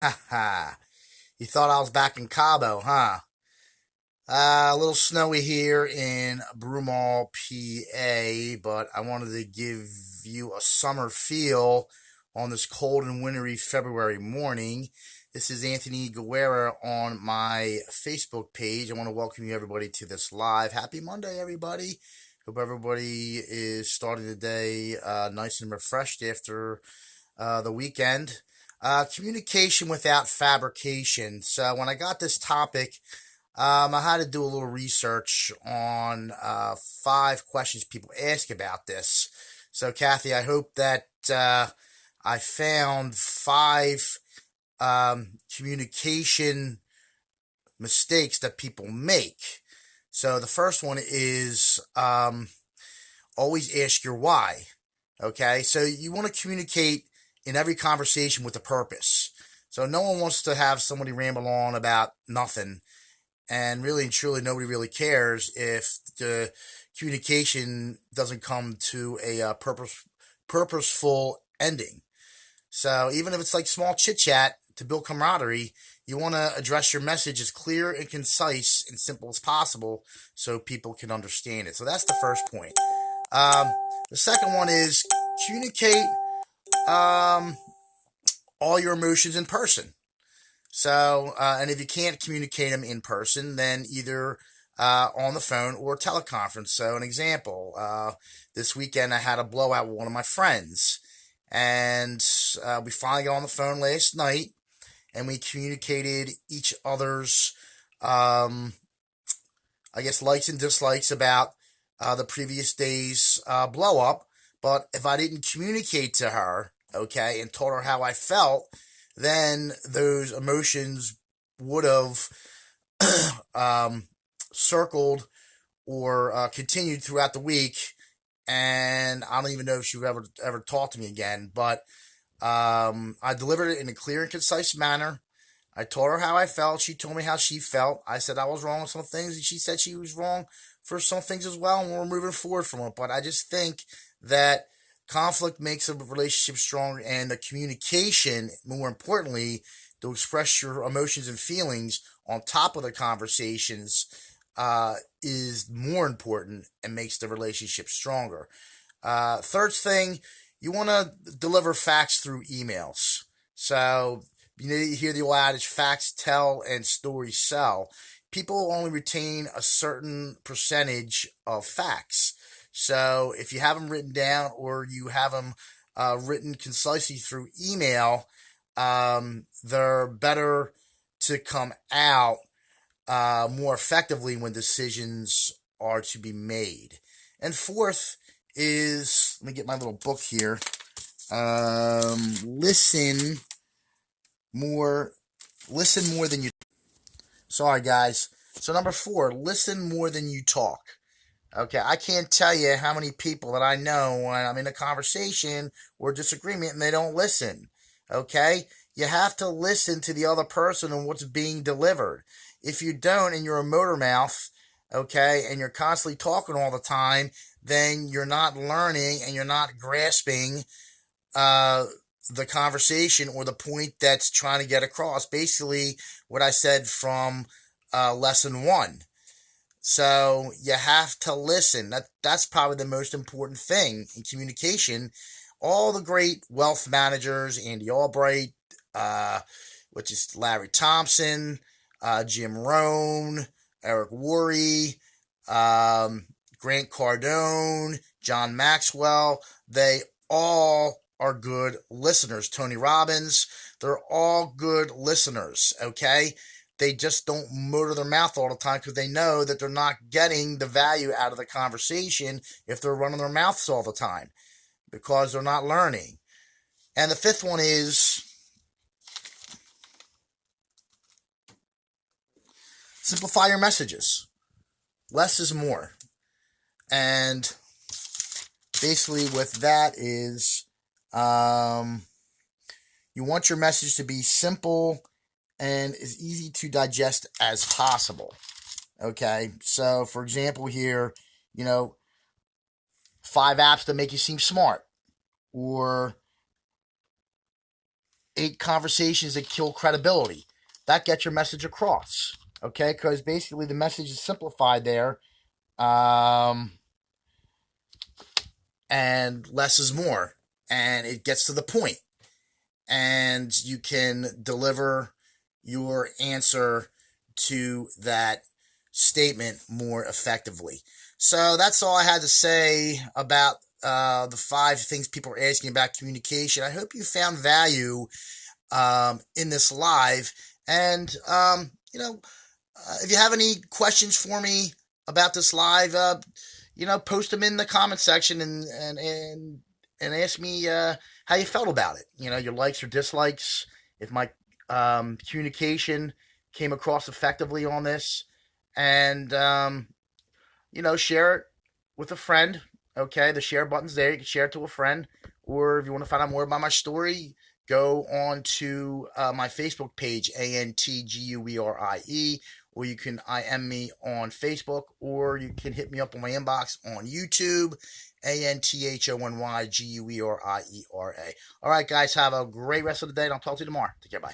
Ha ha. You thought I was back in Cabo, huh? A little snowy here in Broomall, PA, but I wanted to give you a summer feel on this cold and wintry February morning. This is Anthony Guerra on my Facebook page. I want to welcome you everybody to this live. Happy Monday, everybody. Hope everybody is starting the day nice and refreshed after the weekend. Communication without fabrication. So when I got this topic, I had to do a little research on 5 questions people ask about this. So, Kathy, I hope that I found 5 communication mistakes that people make. So, the first one is always ask your why. Okay, so you want to communicate in every conversation with a purpose. So, no one wants to have somebody ramble on about nothing, and really and truly nobody really cares if the communication doesn't come to a purposeful ending. So even if it's like small chit chat to build camaraderie, you want to address your message as clear and concise and simple as possible so people can understand it. So that's the first point. um, the second one is communicate um, all your emotions in person. So, and if you can't communicate them in person, then either on the phone or teleconference. So, an example, this weekend I had a blowout with one of my friends, and we finally got on the phone last night, and we communicated each other's, um, I guess, likes and dislikes about the previous day's blow up. But if I didn't communicate to her, okay, and told her how I felt, then those emotions would have um, circled or continued throughout the week, and I don't even know if she would ever talk to me again. But I delivered it in a clear and concise manner. I told her how I felt. She told me how she felt. I said I was wrong on some things, and she said she was wrong for some things as well, and we're moving forward from it. But I just think that conflict makes a relationship stronger, and the communication, more importantly, to express your emotions and feelings on top of the conversations, is more important and makes the relationship stronger. Third thing, you want to deliver facts through emails. So, you hear the old adage, facts tell and stories sell. People only retain a certain percentage of facts. So, if you have them written down or you have them written concisely through email, they're better to come out more effectively when decisions are to be made. And fourth is, let me get my little book here. Listen more. Listen more than you. Sorry, guys. So number 4, listen more than you talk. Okay, I can't tell you how many people that I know when I'm in a conversation or disagreement and they don't listen. Okay, you have to listen to the other person and what's being delivered. If you don't and you're a motor mouth, okay, and you're constantly talking all the time, then you're not learning and you're not grasping uh, the conversation or the point that's trying to get across. Basically, what I said from lesson 1. So you have to listen. That's probably the most important thing in communication. All the great wealth managers, Andy Albright, uh, which is Larry Thompson, Jim Rohn, Eric Worre, Grant Cardone, John Maxwell, they all are good listeners. Tony Robbins, they're all good listeners, okay? They just don't motor their mouth all the time because they know that they're not getting the value out of the conversation if they're running their mouths all the time because they're not learning. And the fifth one is simplify your messages. Less is more. And basically, with that is you want your message to be simple and as easy to digest as possible. Okay, so for example, here, you know, 5 apps that make you seem smart, or 8 conversations that kill credibility. That gets your message across, okay? Because basically the message is simplified there, and less is more, and it gets to the point, and you can deliver your answer to that statement more effectively. So that's all I had to say about the 5 things people are asking about communication. I hope you found value in this live. And, if you have any questions for me about this live, post them in the comment section and ask me how you felt about it. Your likes or dislikes. If my communication came across effectively on this, and share it with a friend. Okay, the share button's there. You can share it to a friend, or if you want to find out more about my story, go on to my Facebook page, ANTGUERIE, or you can IM me on Facebook, or you can hit me up on my inbox on YouTube, ANTHONYGUERIERA. All right, guys, have a great rest of the day, and I'll talk to you tomorrow. Take care, bye.